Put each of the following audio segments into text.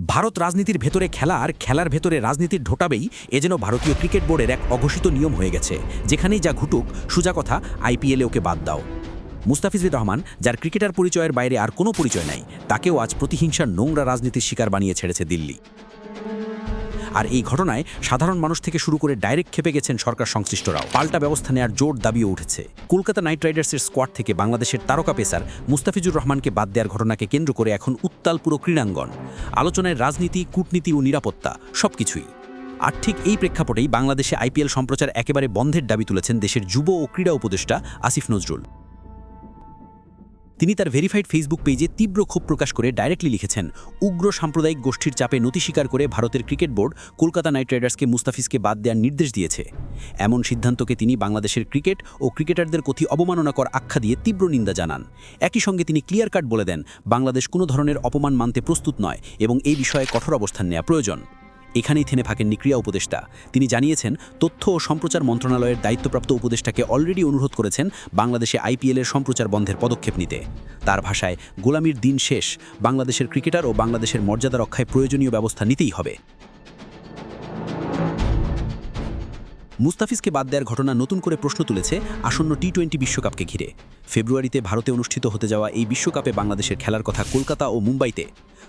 ভারত রাজনীতির ভেতরে খেলা আর খেলার ভেতরে রাজনীতির ঢোটাবেই এ যেন ভারতীয় ক্রিকেট বোর্ডের এক অঘোষিত নিয়ম হয়ে গেছে। যেখানেই যা ঘটুক, সোজা কথা, আইপিএলে ওকে বাদ দাও। মুস্তাফিজুর রহমান, যার ক্রিকেটার পরিচয়ের বাইরে আর কোনো পরিচয় নাই, তাকেও আজ প্রতিহিংসার নোংরা রাজনীতির শিকার বানিয়ে ছেড়েছে দিল্লি। আর এই ঘটনায় সাধারণ মানুষ থেকে শুরু করে ডাইরেক্ট খেপে গেছেন সরকার সংশ্লিষ্টরাও। পাল্টা ব্যবস্থা নেওয়ার জোর দাবিও উঠেছে। কলকাতা নাইট রাইডার্সের স্কোয়াড থেকে বাংলাদেশের তারকা পেসার মুস্তাফিজুর রহমানকে বাদ দেওয়ার ঘটনাকে কেন্দ্র করে এখন উত্তাল পুরো ক্রীড়াঙ্গন। আলোচনায় রাজনীতি, কূটনীতি ও নিরাপত্তা সবকিছুই। আর ঠিক এই প্রেক্ষাপটেই বাংলাদেশে আইপিএল সম্প্রচার একেবারে বন্ধের দাবি তুলেছেন দেশের যুব ও ক্রীড়া উপদেষ্টা আসিফ নজরুল। তিনি তার ভেরিফাইড ফেসবুক পেজে তীব্র ক্ষোভ প্রকাশ করে ডাইরেক্টলি লিখেছেন, উগ্র সাম্প্রদায়িক গোষ্ঠীর চাপে নতি স্বীকার করে ভারতের ক্রিকেট বোর্ড কলকাতা নাইট রাইডার্সকে মুস্তাফিজকে বাদ দেওয়ার নির্দেশ দিয়েছে। এমন সিদ্ধান্তকে তিনি বাংলাদেশের ক্রিকেট ও ক্রিকেটারদের প্রতি অবমাননাকর আখ্যা দিয়ে তীব্র নিন্দা জানান। একই সঙ্গে তিনি ক্লিয়ার কাট বলে দেন, বাংলাদেশ কোনো ধরনের অপমান মানতে প্রস্তুত নয় এবং এই বিষয়ে কঠোর অবস্থান নেওয়া প্রয়োজন। এখানেই থেমে থাকেননি ক্রীড়া উপদেষ্টা। তিনি জানিয়েছেন, তথ্য ও সম্প্রচার মন্ত্রণালয়ের দায়িত্বপ্রাপ্ত উপদেষ্টাকে অলরেডি অনুরোধ করেছেন বাংলাদেশে আইপিএলের সম্প্রচার বন্ধের পদক্ষেপ নিতে। তার ভাষায়, গোলামির দিন শেষ, বাংলাদেশের ক্রিকেটার ও বাংলাদেশের মর্যাদা রক্ষায় প্রয়োজনীয় ব্যবস্থা নিতেই হবে। মুস্তাফিজকে বাদ দেওয়ার ঘটনা নতুন করে প্রশ্ন তুলেছে আসন্ন টি-20 বিশ্বকাপকে ঘিরে। ফেব্রুয়ারিতে ভারতে অনুষ্ঠিত হতে যাওয়া এই বিশ্বকাপে বাংলাদেশের খেলার কথা কলকাতা ও মুম্বাইতে।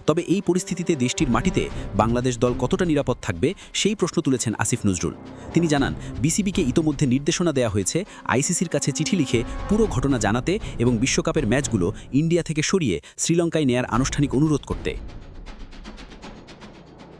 তবে এই পরিস্থিতিতে দেশটির মাটিতে বাংলাদেশ দল কতটা নিরাপদ থাকবে সেই প্রশ্ন তুলেছেন আসিফ নজরুল। তিনি জানান, বিসিবিকে ইতোমধ্যে নির্দেশনা দেওয়া হয়েছে আইসিসির কাছে চিঠি লিখে পুরো ঘটনা জানাতে এবং বিশ্বকাপের ম্যাচগুলো ইন্ডিয়া থেকে সরিয়ে শ্রীলঙ্কায় নেয়ার আনুষ্ঠানিক অনুরোধ করতে।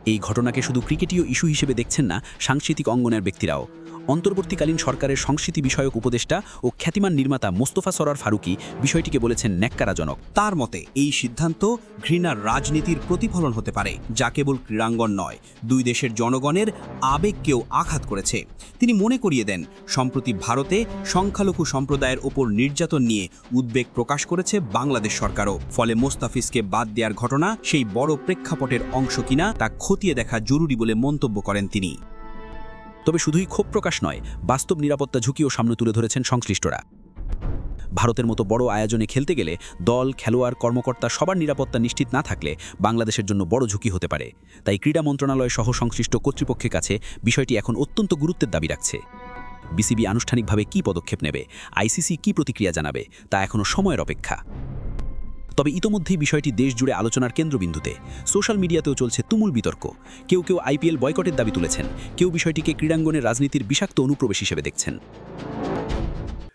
এই ঘটনাকে শুধু ক্রিকেটীয় ইস্যু হিসেবে দেখছেন না সাংস্কৃতিক অঙ্গনের ব্যক্তিরাও। অন্তর্বর্তীকালীন সরকারের সংস্কৃতি বিষয়ক উপদেষ্টা ও খ্যাতিমান নির্মাতা মোস্তফা সরোয়ার ফারুকী বিষয়টিকে বলেছেন ন্যাক্কারাজনক। তার মতে এই সিদ্ধান্ত ঘৃণার রাজনীতির প্রতিফলন হতে পারে, যা কেবল ক্রীড়াঙ্গন নয়, দুই দেশের জনগণের আবেগকেও আঘাত করেছে। তিনি মনে করিয়ে দেন, সম্প্রতি ভারতে সংখ্যালঘু সম্প্রদায়ের ওপর নির্যাতন নিয়ে উদ্বেগ প্রকাশ করেছে বাংলাদেশ সরকারও। ফলে মোস্তাফিজকে বাদ দেওয়ার ঘটনা সেই বড় প্রেক্ষাপটের অংশ কিনা তা খতিয়ে দেখা জরুরি বলে মন্তব্য করেন তিনি। তবে শুধুই ক্ষোভ প্রকাশ নয়, বাস্তব নিরাপত্তা ঝুঁকিও সামনে তুলে ধরেছেন সংশ্লিষ্টরা। ভারতের মতো বড় আয়োজনে খেলতে গেলে দল, খেলোয়াড়, কর্মকর্তা সবার নিরাপত্তা নিশ্চিত না থাকলে বাংলাদেশের জন্য বড় ঝুঁকি হতে পারে। তাই ক্রীড়া মন্ত্রণালয় সহ সংশ্লিষ্ট কর্তৃপক্ষের কাছে বিষয়টি এখন অত্যন্ত গুরুত্বের দাবি রাখছে। বিসিবি আনুষ্ঠানিকভাবে কী পদক্ষেপ নেবে, আইসিসি কী প্রতিক্রিয়া জানাবে, তা এখনও সময়ের অপেক্ষা। তবে ইতোমধ্যেই বিষয়টি দেশ জুড়ে আলোচনার কেন্দ্রবিন্দুতে। সোশ্যাল মিডিয়াতেও চলছে তুমুল বিতর্ক। কেউ কেউ আইপিএল বয়কটের দাবি তুলেছেন, কেউ বিষয়টিকে ক্রীড়াঙ্গনের রাজনীতির বিষাক্ত অনুপ্রবেশ হিসেবে দেখছেন।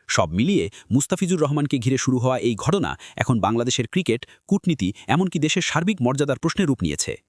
সব মিলিয়ে মুস্তাফিজুর রহমানকে ঘিরে শুরু হওয়া এই ঘটনা এখন বাংলাদেশের ক্রিকেট, কূটনীতি, এমনকি দেশের সার্বিক মর্যাদার প্রশ্নে রূপ নিয়েছে।